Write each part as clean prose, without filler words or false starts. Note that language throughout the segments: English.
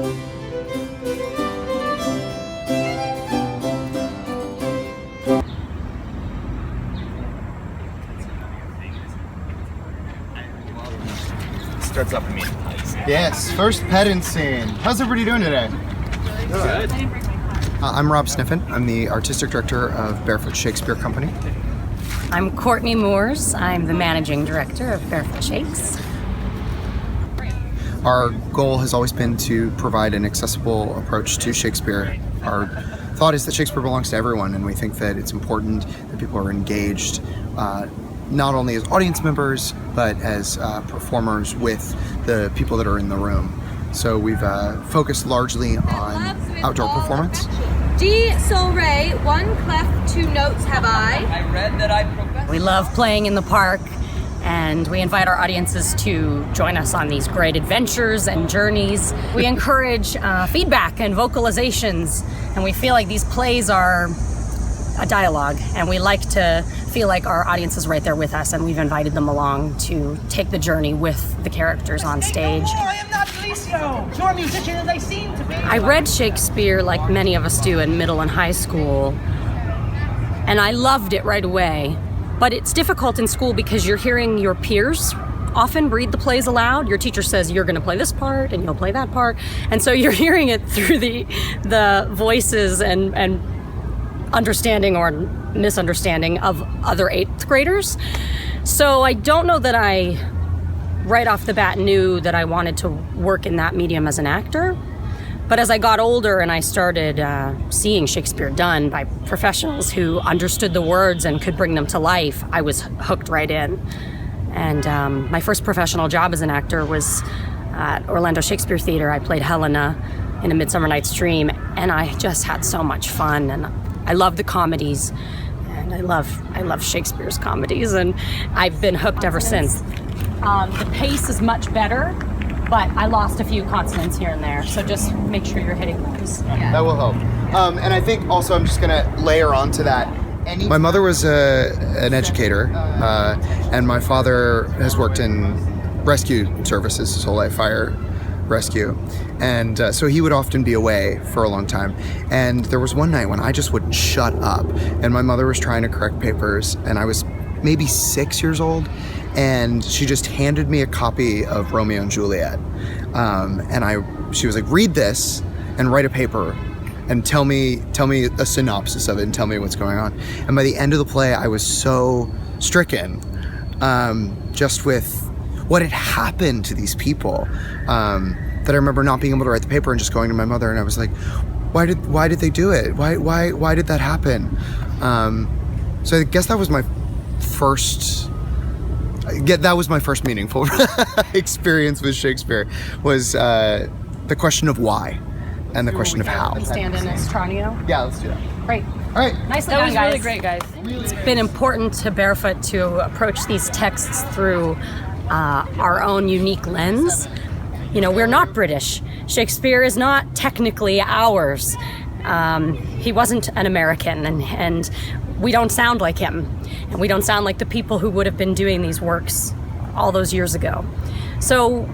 Starts off immediately. Yes, first petting scene. How's everybody doing today? Good. I'm Rob Sniffen. I'm the artistic director of Barefoot Shakespeare Company. I'm Courtney Moores. I'm the managing director of Barefoot Shakes. Our goal has always been to provide an accessible approach to Shakespeare. Our thought is that Shakespeare belongs to everyone, and we think that it's important that people are engaged not only as audience members, but as performers with the people that are in the room. So we've focused largely on outdoor performance. D sol re, one clef, two notes have I. I read that I profess. We love playing in the park, and we invite our audiences to join us on these great adventures and journeys. We encourage feedback and vocalizations, and we feel like these plays are a dialogue, and we like to feel like our audience is right there with us, and we've invited them along to take the journey with the characters on stage. I am not Felicio, nor a musician as I seem to be. I read Shakespeare like many of us do in middle and high school, and I loved it right away. But it's difficult in school because you're hearing your peers often read the plays aloud. Your teacher says you're going to play this part and you'll play that part, and so you're hearing it through the voices and understanding or misunderstanding of other 8th graders. So I don't know that I right off the bat knew that I wanted to work in that medium as an actor. But as I got older and I started seeing Shakespeare done by professionals who understood the words and could bring them to life, I was hooked right in. And my first professional job as an actor was at Orlando Shakespeare Theater. I played Helena in A Midsummer Night's Dream, and I just had so much fun. And I love the comedies, and I love Shakespeare's comedies, and I've been hooked ever since. The pace is much better, but I lost a few consonants here and there, so just make sure you're hitting those. Yeah. That will help. And I think also I'm just going to layer onto that. My mother was an educator, and my father has worked in rescue services his whole life, fire rescue. And so he would often be away for a long time. And there was one night when I just wouldn't shut up. And my mother was trying to correct papers, and I was maybe 6 years old. And she just handed me a copy of Romeo and Juliet. She was like, read this and write a paper and tell me a synopsis of it and tell me what's going on. And by the end of the play, I was so stricken just with what had happened to these people, that I remember not being able to write the paper and just going to my mother, and I was like, why did they do it? Why did that happen? So I guess that was my first meaningful experience with Shakespeare, was the question of why and the question of how. Stand in as Tranio? Yeah, let's do that. Great. All right. Nicely That done, was guys. really great, guys. It's been important to Barefoot to approach these texts through our own unique lens. You know, we're not British. Shakespeare is not technically ours. He wasn't an American, and we don't sound like him. And we don't sound like the people who would have been doing these works all those years ago. So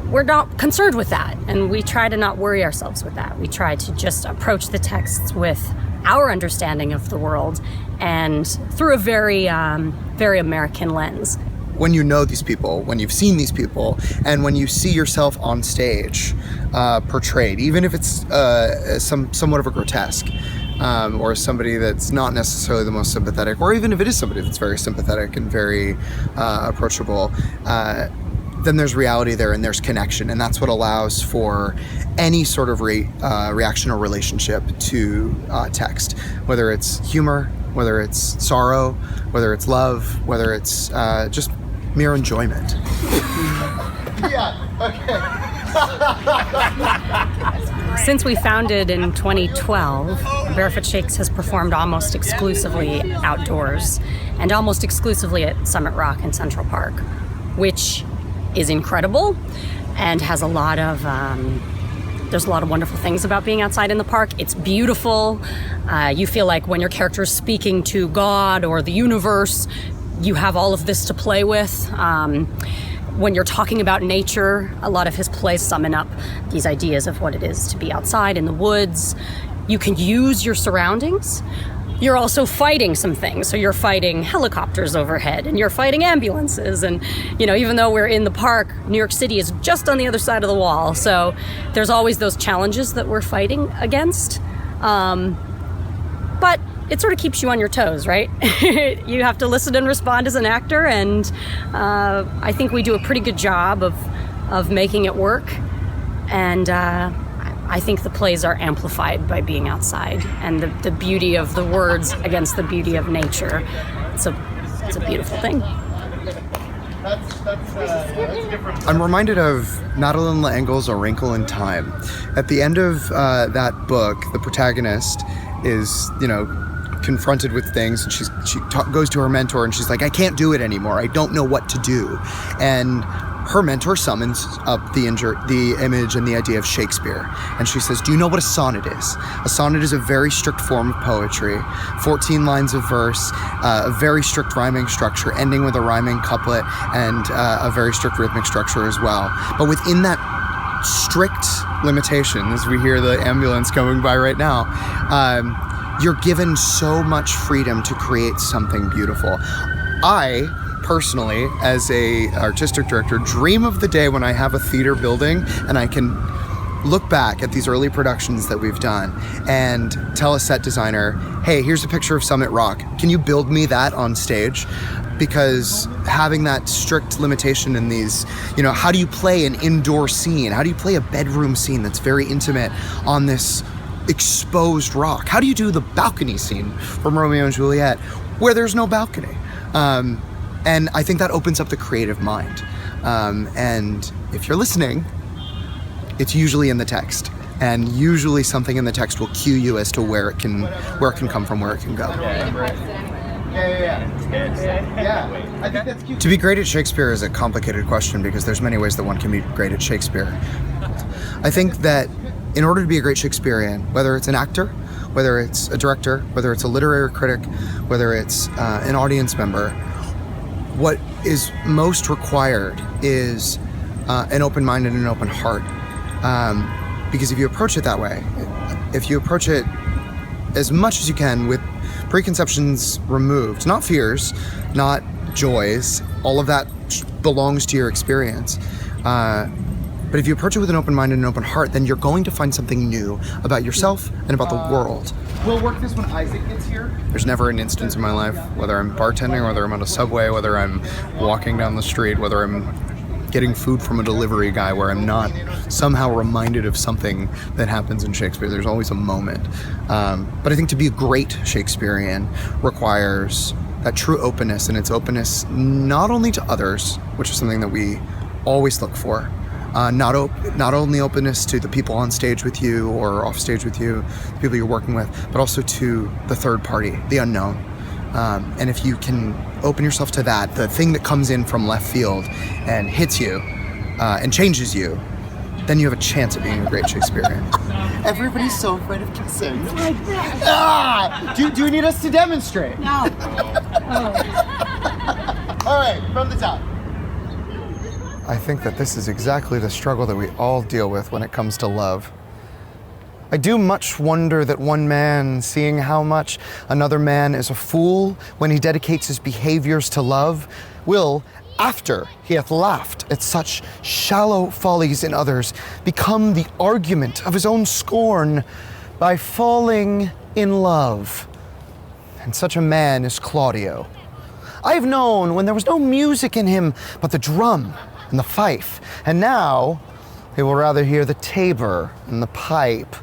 we're not concerned with that, and we try to not worry ourselves with that. We try to just approach the texts with our understanding of the world and through a very, very American lens. When you know these people, when you've seen these people, and when you see yourself on stage portrayed, even if it's somewhat of a grotesque, or somebody that's not necessarily the most sympathetic, or even if it is somebody that's very sympathetic and very approachable, then there's reality there and there's connection, and that's what allows for any sort of reaction or relationship to text, whether it's humor, whether it's sorrow, whether it's love, whether it's just mere enjoyment. Yeah, okay. Since we founded in 2012, Barefoot Shakes has performed almost exclusively outdoors and almost exclusively at Summit Rock and Central Park, which is incredible and has a lot of there's a lot of wonderful things about being outside in the park. It's beautiful. You feel like when your character is speaking to God or the universe, you have all of this to play with. when you're talking about nature, a lot of his plays summon up these ideas of what it is to be outside in the woods. You can use your surroundings. You're also fighting some things. So you're fighting helicopters overhead and you're fighting ambulances. And, even though we're in the park, New York City is just on the other side of the wall. So there's always those challenges that we're fighting against. But it sort of keeps you on your toes, right? You have to listen and respond as an actor. And I think we do a pretty good job of making it work. And I think the plays are amplified by being outside and the beauty of the words against the beauty of nature. It's a beautiful thing. I'm reminded of Madeleine L'Engle's A Wrinkle in Time. At the end of that book, the protagonist is, confronted with things, and she goes to her mentor and she's like, I can't do it anymore. I don't know what to do. And her mentor summons up the image and the idea of Shakespeare. And she says, do you know what a sonnet is? A sonnet is a very strict form of poetry, 14 lines of verse, a very strict rhyming structure, ending with a rhyming couplet, and a very strict rhythmic structure as well. But within that strict limitation, as we hear the ambulance coming by right now, you're given so much freedom to create something beautiful. I personally, as a artistic director, dream of the day when I have a theater building and I can look back at these early productions that we've done and tell a set designer, hey, here's a picture of Summit Rock. Can you build me that on stage? Because having that strict limitation in these, how do you play an indoor scene? How do you play a bedroom scene that's very intimate on this exposed rock? How do you do the balcony scene from Romeo and Juliet where there's no balcony? And I think that opens up the creative mind. And if you're listening, it's usually in the text. And usually something in the text will cue you as to where it can come from, where it can go. Yeah. I think that's cute. To be great at Shakespeare is a complicated question because there's many ways that one can be great at Shakespeare. I think that in order to be a great Shakespearean, whether it's an actor, whether it's a director, whether it's a literary critic, whether it's an audience member, what is most required is an open mind and an open heart. Because if you approach it that way, if you approach it as much as you can with preconceptions removed, not fears, not joys, all of that belongs to your experience. But if you approach it with an open mind and an open heart, then you're going to find something new about yourself and about the world. We'll work this when Isaac gets here. There's never an instance in my life, whether I'm bartending, whether I'm on a subway, whether I'm walking down the street, whether I'm getting food from a delivery guy, where I'm not somehow reminded of something that happens in Shakespeare. There's always a moment. But I think to be a great Shakespearean requires that true openness, and it's openness not only to others, which is something that we always look for, not only openness to the people on stage with you or off stage with you, the people you're working with, but also to the third party, the unknown. And if you can open yourself to that, the thing that comes in from left field and hits you and changes you, then you have a chance at being a great Shakespearean. Everybody's so afraid of kissing. Do you need us to demonstrate? No. All right, from the top. I think that this is exactly the struggle that we all deal with when it comes to love. I do much wonder that one man, seeing how much another man is a fool when he dedicates his behaviors to love, will, after he hath laughed at such shallow follies in others, become the argument of his own scorn by falling in love. And such a man is Claudio. I have known when there was no music in him but the drum and the fife, and now he will rather hear the tabor and the pipe.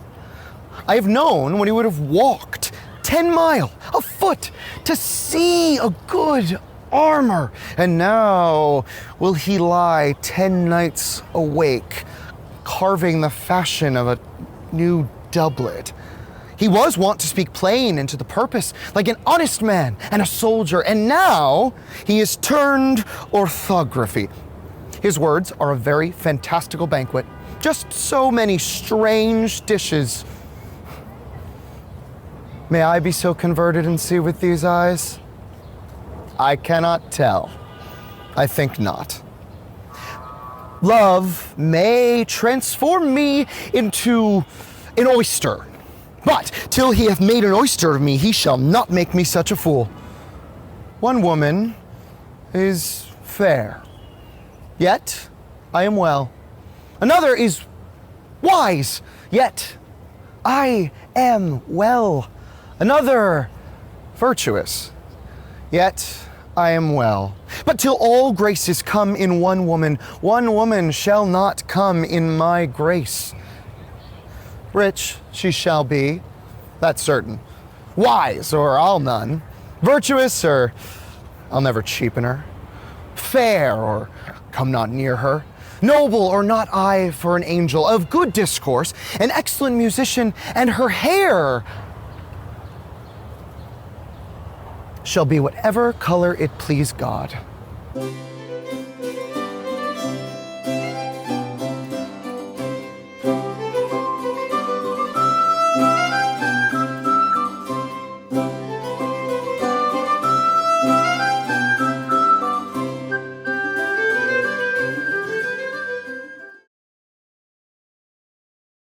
I have known when he would have walked 10 miles afoot to see a good armor, and now will he lie 10 nights awake, carving the fashion of a new doublet. He was wont to speak plain and to the purpose, like an honest man and a soldier, and now he is turned orthography. His words are a very fantastical banquet, just so many strange dishes. May I be so converted and see with these eyes? I cannot tell. I think not. love may transform me into an oyster. But till he hath made an oyster of me, he shall not make me such a fool. One woman is fair, yet I am well. Another is wise, yet I am well. Another virtuous, yet I am well. But till all graces come in one woman shall not come in my grace. Rich she shall be, that's certain. Wise, or I'll none. Virtuous, or I'll never cheapen her. Fair, or come not near her. Noble, or not I for an angel. Of good discourse, an excellent musician, and her hair shall be whatever color it please God.